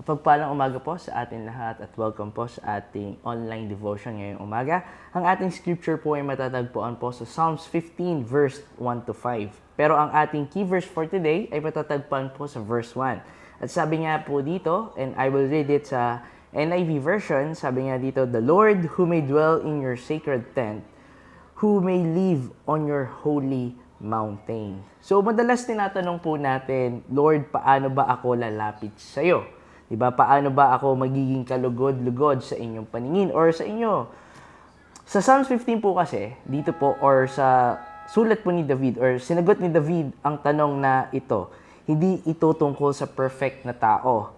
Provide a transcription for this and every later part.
Mapagpalang umaga po sa ating lahat at welcome po sa ating online devotion ngayong umaga. Ang ating scripture po ay matatagpuan po sa Psalms 15 verse 1 to 5. Pero ang ating key verse for today ay matatagpuan po sa verse 1. At sabi nga po dito, and I will read it sa NIV version, sabi nga dito, "The Lord who may dwell in your sacred tent, who may live on your holy mountain." So madalas tinatanong po natin, Lord, paano ba ako lalapit sa iyo? Diba? Paano ba ako magiging kalugod-lugod sa inyong paningin or sa inyo? Sa Psalms 15 po kasi, dito po, or sa sulat po ni David, or sinagot ni David ang tanong na ito, hindi ito tungkol sa perfect na tao,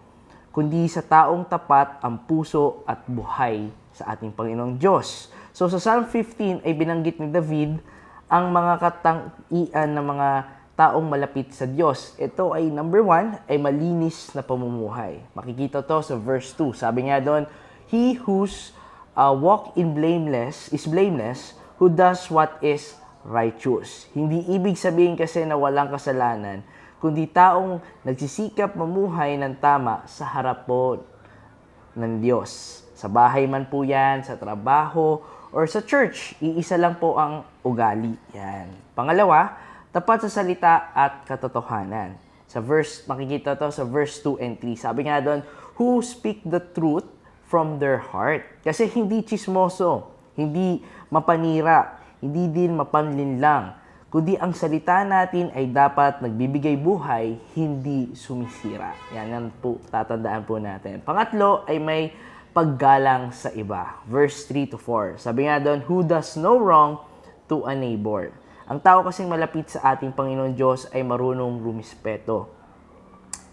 kundi sa taong tapat ang puso at buhay sa ating Panginoong Diyos. So sa Psalm 15 ay binanggit ni David ang mga katangian ng mga taong malapit sa Diyos. Ito ay number 1, ay malinis na pamumuhay. Makikita to sa verse 2. Sabi nga doon, "He whose walk in blameless is blameless, who does what is righteous." Hindi ibig sabihin kasi na walang kasalanan, kundi taong nagsisikap mamuhay ng tama sa harap po ng Diyos. Sa bahay man po yan, sa trabaho, or sa church, iisa lang po ang ugali. Yan. Pangalawa, tapat sa salita at katotohanan. Sa verse, makikita to sa verse 2 and 3. Sabi nga doon, "Who speak the truth from their heart." Kasi hindi chismoso, hindi mapanira, hindi din mapanlinlang, kundi ang salita natin ay dapat nagbibigay buhay, hindi sumisira. Yan po, tatandaan po natin. Pangatlo ay may paggalang sa iba. Verse 3 to 4. Sabi nga doon, "Who does no wrong to a neighbor." Ang tao kasing malapit sa ating Panginoon Diyos ay marunong rumispeto.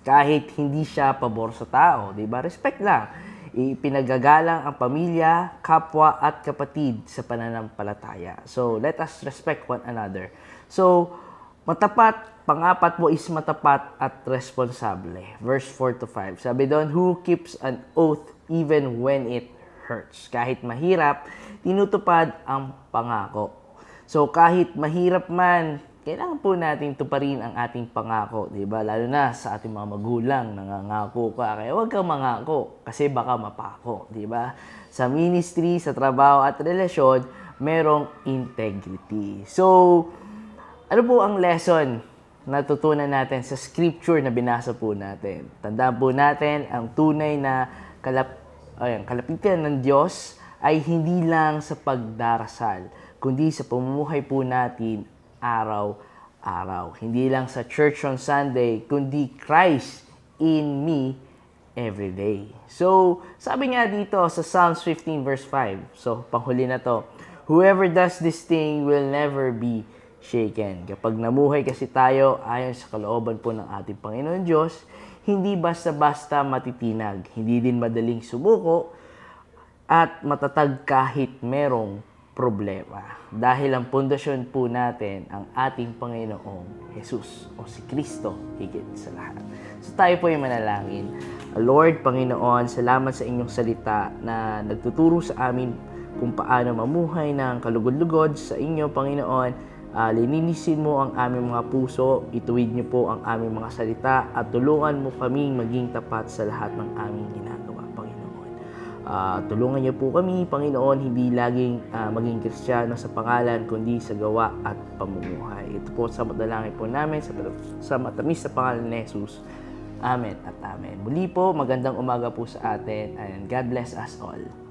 Kahit hindi siya pabor sa tao, di ba? Respect lang. Ipinagagalang ang pamilya, kapwa at kapatid sa pananampalataya. So, let us respect one another. So, matapat, pang-apat mo is matapat at responsable. Verse 4 to 5. Sabi doon, "Who keeps an oath even when it hurts." Kahit mahirap, tinutupad ang pangako. So, kahit mahirap man, kailangan po natin tuparin ang ating pangako, di ba? Lalo na sa ating mga magulang, nangangako ka, kaya huwag kang mangako kasi baka mapako, di ba? Sa ministry, sa trabaho at relasyon, merong integrity. So, ano po ang lesson na natutunan natin sa scripture na binasa po natin? Tandaan po natin, ang tunay na kalapitan ng Diyos ay hindi lang sa pagdarasal, kundi sa pamumuhay po natin araw-araw. Hindi lang sa church on Sunday, kundi Christ in me every day. So, sabi nga dito sa Psalms 15 verse 5, so panghuli na to, "Whoever does this thing will never be shaken." Kapag namuhay kasi tayo ayon sa kalooban po ng ating Panginoon Diyos, hindi basta-basta matitinag, hindi din madaling sumuko, at matatag kahit merong problema. Dahil ang pundasyon po natin ang ating Panginoong Jesus o si Kristo higit sa lahat. So tayo po ay manalangin. Lord, Panginoon, salamat sa inyong salita na nagtuturo sa amin kung paano mamuhay ng kalugod-lugod sa inyo, Panginoon. Lininisin mo ang aming mga puso, ituwid niyo po ang aming mga salita at tulungan mo kaming maging tapat sa lahat ng aming ginagawa, Panginoon. Tulungan niyo po kami, Panginoon, hindi laging maging Kristiyano sa pangalan, kundi sa gawa at pamumuhay. Ito po sa madalangin po namin sa matamis sa pangalan ni Jesus. Amen at amen. Muli po, magandang umaga po sa atin and God bless us all.